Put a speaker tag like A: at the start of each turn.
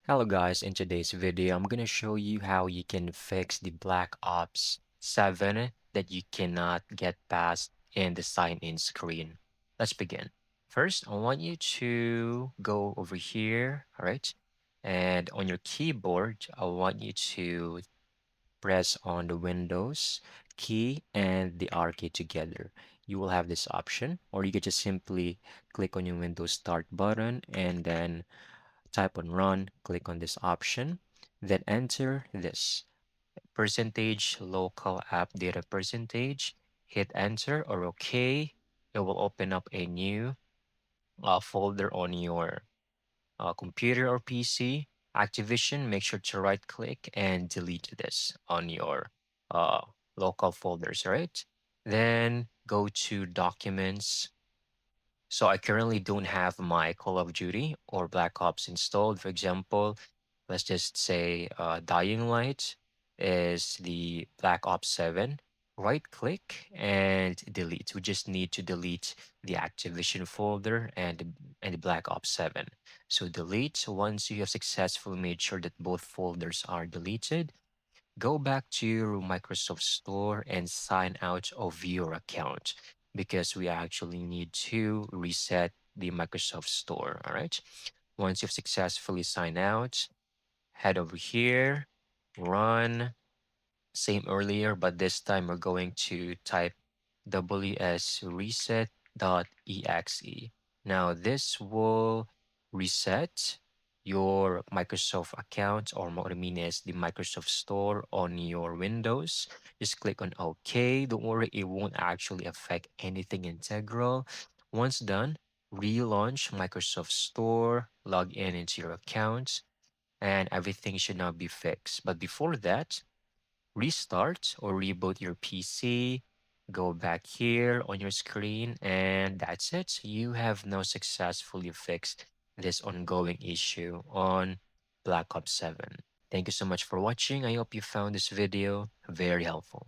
A: Hello guys, in today's video, I'm gonna show you how you can fix the Black Ops 7 that you cannot get past in the sign-in screen. Let's begin. First, I want you to go over here, all right? And on your keyboard, I want you to press on the Windows key and the R key together. You will have this option, or you can just simply click on your Windows Start button and then type on run, click on this option, then enter this percentage local app data percentage, hit enter or OK. It will open up a new folder on your computer or PC. Activation, make sure to right click and delete this on your uh, local folders, right? Then go to documents, so I currently don't have my Call of Duty or Black Ops installed. For example, let's just say Dying Light is the Black Ops 7. Right click and delete. We just need to delete the Activision folder and the Black Ops 7. So delete once you have successfully made sure that both folders are deleted. Go back to your Microsoft Store and sign out of your account because we actually need to reset the Microsoft Store. All right. Once you've successfully signed out, head over here, run same earlier, but this time we're going to type ws reset.exe. Now this will reset your Microsoft account, or what I mean is the Microsoft Store on your Windows. Just click on OK. Don't worry, it won't actually affect anything integral. Once done, relaunch Microsoft Store, log in into your account, and everything should now be fixed. But before that, restart or reboot your PC, go back here on your screen, and that's it. You have now successfully fixed this ongoing issue on Black Ops 7. Thank you so much for watching. I hope you found this video very helpful.